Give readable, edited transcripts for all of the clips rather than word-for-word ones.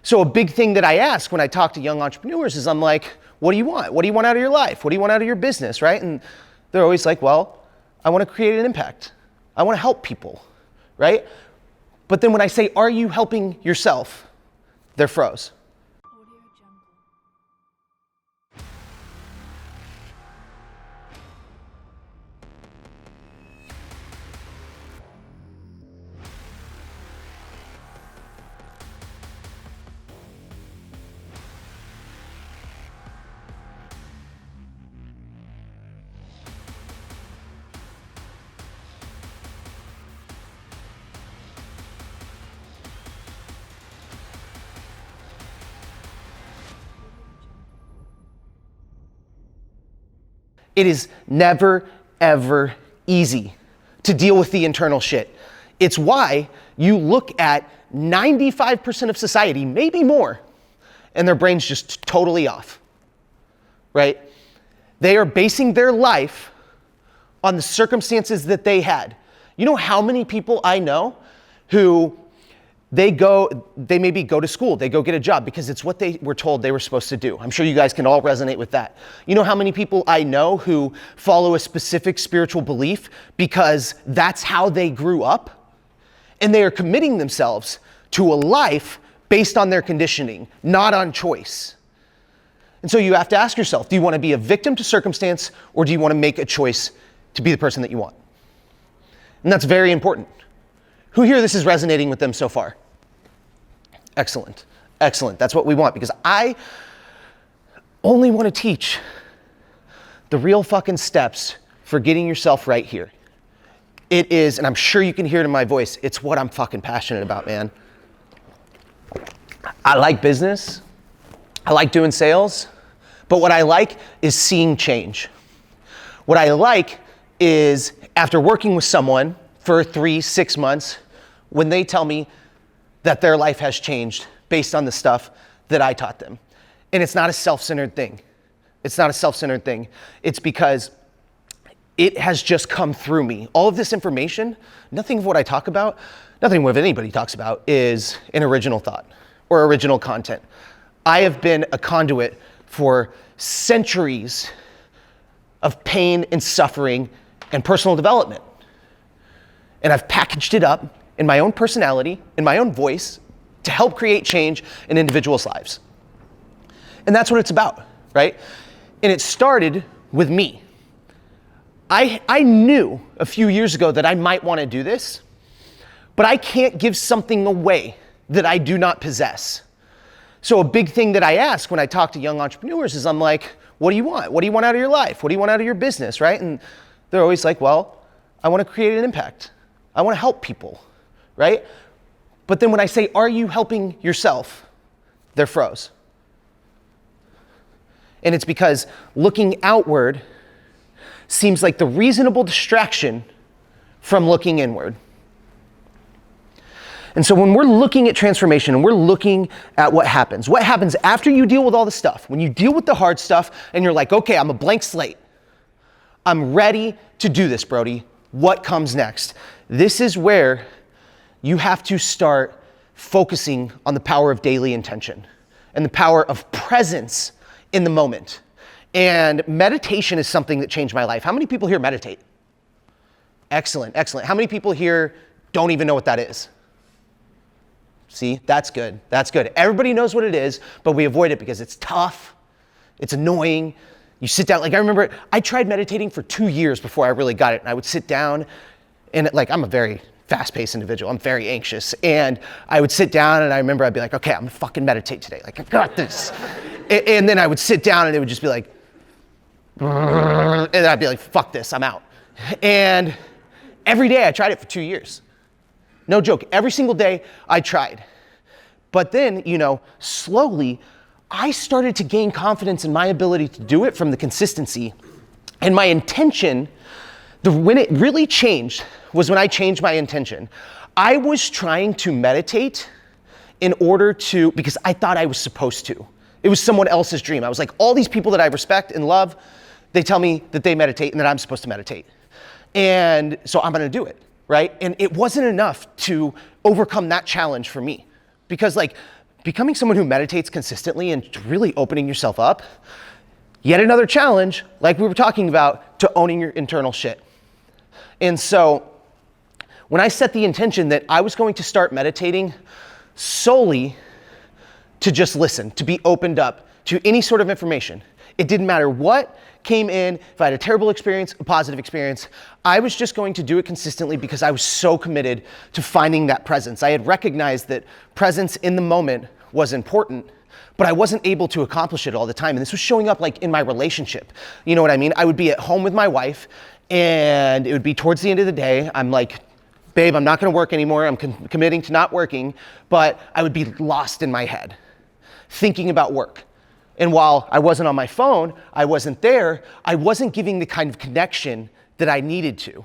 So a big thing that I ask when I talk to young entrepreneurs is I'm like, what do you want? What do you want out of your life? What do you want out of your business, right? And they're always like, well, I want to create an impact. I want to help people, right? But then when I say, are you helping yourself? They're froze. It is never, ever easy to deal with the internal shit. It's why you look at 95% of society, maybe more, and their brain's just totally off, right? They are basing their life on the circumstances that they had. You know how many people I know who they maybe go to school, they go get a job because it's what they were told they were supposed to do. I'm sure you guys can all resonate with that. You know how many people I know who follow a specific spiritual belief because that's how they grew up, and they are committing themselves to a life based on their conditioning, not on choice. And so you have to ask yourself, do you want to be a victim to circumstance, or do you want to make a choice to be the person that you want? And that's very important. Who here this is resonating with them so far? Excellent, excellent. That's what we want, because I only want to teach the real fucking steps for getting yourself right here. It is, and I'm sure you can hear it in my voice, it's what I'm fucking passionate about, man. I like business. I like doing sales. But what I like is seeing change. What I like is after working with someone for 3-6 months, when they tell me that their life has changed based on the stuff that I taught them. And it's not a self-centered thing. It's not a self-centered thing. It's because it has just come through me. All of this information, nothing of what I talk about, nothing of anybody talks about is an original thought or original content. I have been a conduit for centuries of pain and suffering and personal development. And I've packaged it up in my own personality, in my own voice, to help create change in individuals' lives. And that's what it's about, right? And it started with me. I knew a few years ago that I might want to do this, but I can't give something away that I do not possess. So a big thing that I ask when I talk to young entrepreneurs is I'm like, what do you want? What do you want out of your life? What do you want out of your business, right? And they're always like, well, I want to create an impact. I want to help people, right? But then when I say, are you helping yourself? They're froze. And it's because looking outward seems like the reasonable distraction from looking inward. And so when we're looking at transformation and we're looking at what happens after you deal with all the stuff, when you deal with the hard stuff and you're like, okay, I'm a blank slate. I'm ready to do this, Brodie. What comes next? This is where you have to start focusing on the power of daily intention and the power of presence in the moment. And meditation is something that changed my life. How many people here meditate? Excellent, excellent. How many people here don't even know what that is? See, that's good, that's good. Everybody knows what it is, but we avoid it because it's tough, it's annoying. You sit down, like I remember, I tried meditating for 2 years before I really got it. And I would sit down and I'm a very fast-paced individual. I'm very anxious. And I would sit down and I remember I'd be like, okay, I'm gonna fucking meditate today. Like, I got this. And then I would sit down and it would just be like, and I'd be like, fuck this, I'm out. And every day I tried it for 2 years. No joke, every single day I tried. But then, slowly I started to gain confidence in my ability to do it from the consistency. And my intention, when it really changed was when I changed my intention. I was trying to meditate because I thought I was supposed to. It was someone else's dream. I was like, all these people that I respect and love, they tell me that they meditate and that I'm supposed to meditate. And so I'm gonna do it, right? And it wasn't enough to overcome that challenge for me. Because becoming someone who meditates consistently and really opening yourself up, yet another challenge, like we were talking about, to owning your internal shit. And so when I set the intention that I was going to start meditating solely to just listen, to be opened up to any sort of information, it didn't matter what came in, if I had a terrible experience, a positive experience, I was just going to do it consistently because I was so committed to finding that presence. I had recognized that presence in the moment was important, but I wasn't able to accomplish it all the time. And this was showing up like in my relationship. You know what I mean? I would be at home with my wife and it would be towards the end of the day. I'm like, babe, I'm not gonna work anymore. I'm committing to not working, but I would be lost in my head, thinking about work. And while I wasn't on my phone, I wasn't there, I wasn't giving the kind of connection that I needed to.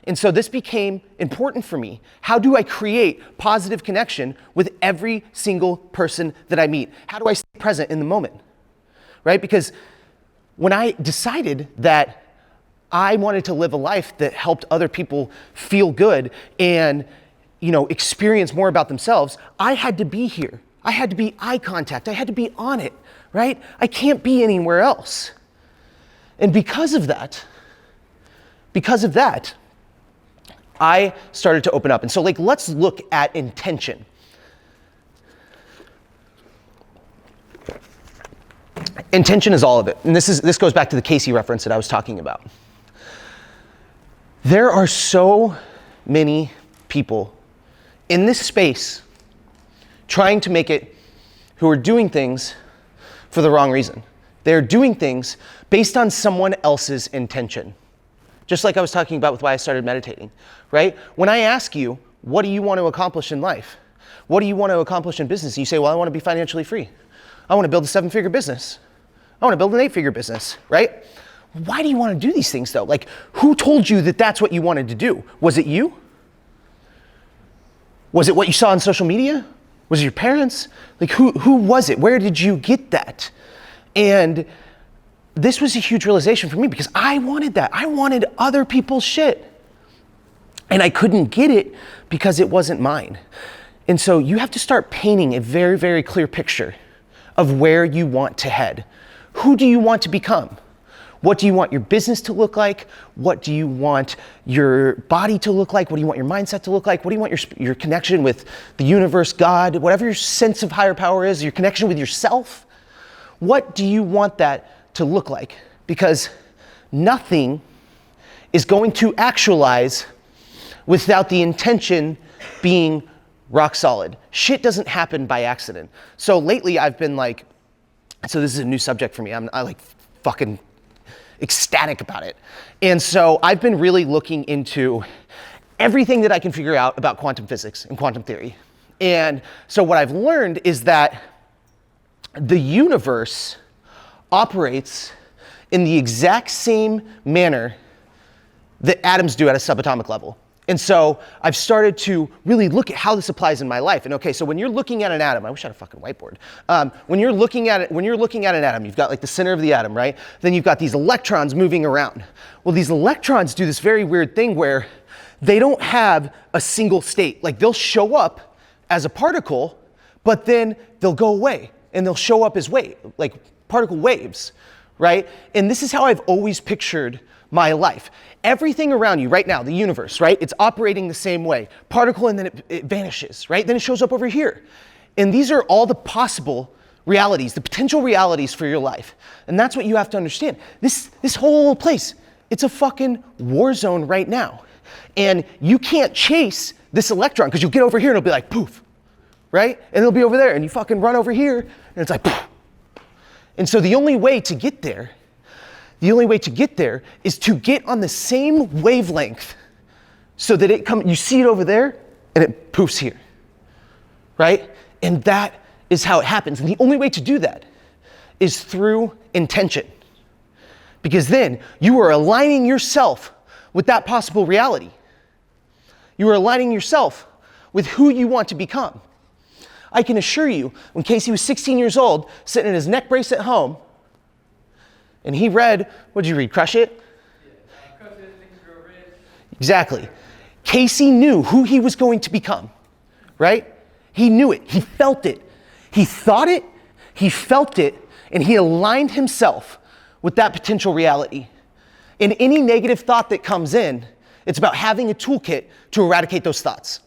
And so this became important for me. How do I create positive connection with every single person that I meet? How do I stay present in the moment, right? Because when I decided that I wanted to live a life that helped other people feel good and, experience more about themselves, I had to be here. I had to be eye contact. I had to be on it, right? I can't be anywhere else. And because of that, I started to open up. And so let's look at intention. Intention is all of it. And this goes back to the Casey reference that I was talking about. There are so many people in this space trying to make it who are doing things for the wrong reason. They're doing things based on someone else's intention. Just like I was talking about with why I started meditating, right? When I ask you, what do you want to accomplish in life? What do you want to accomplish in business? And you say, well, I want to be financially free. I want to build a 7-figure business. I want to build an 8-figure business, right? Why do you want to do these things though? Who told you that that's what you wanted to do? Was it you? Was it what you saw on social media? Was it your parents? Who was it? Where did you get that? And this was a huge realization for me because I wanted that. I wanted other people's shit. And I couldn't get it because it wasn't mine. And so you have to start painting a very, very clear picture of where you want to head. Who do you want to become? What do you want your business to look like? What do you want your body to look like? What do you want your mindset to look like? What do you want your connection with the universe, God, whatever your sense of higher power is, your connection with yourself? What do you want that to look like? Because nothing is going to actualize without the intention being rock solid. Shit doesn't happen by accident. So lately I've been so this is a new subject for me. I fucking ecstatic about it. And so I've been really looking into everything that I can figure out about quantum physics and quantum theory. And so what I've learned is that the universe operates in the exact same manner that atoms do at a subatomic level. And so I've started to really look at how this applies in my life. And okay, so when you're looking at an atom, I wish I had a fucking whiteboard. When you're looking at an atom, you've got the center of the atom, right? Then you've got these electrons moving around. Well, these electrons do this very weird thing where they don't have a single state. They'll show up as a particle, but then they'll go away and they'll show up as particle waves, right? And this is how I've always pictured my life. Everything around you right now, the universe, right? It's operating the same way. Particle and then it vanishes, right? Then it shows up over here. And these are all the possible realities, the potential realities for your life. And that's what you have to understand. This whole place, it's a fucking war zone right now. And you can't chase this electron because you'll get over here and it'll be like poof, right? And it'll be over there and you fucking run over here and it's like poof. And so the only way to get there is to get on the same wavelength so that you see it over there and it poofs here, right? And that is how it happens. And the only way to do that is through intention. Because then you are aligning yourself with that possible reality. You are aligning yourself with who you want to become. I can assure you, when Casey was 16 years old, sitting in his neck brace at home, and he read, what did you read, Crush It? Yeah, Crush It, Think and Grow Rich. Exactly. Casey knew who he was going to become, right? He knew it, he felt it. He thought it, he felt it, and he aligned himself with that potential reality. And any negative thought that comes in, it's about having a toolkit to eradicate those thoughts.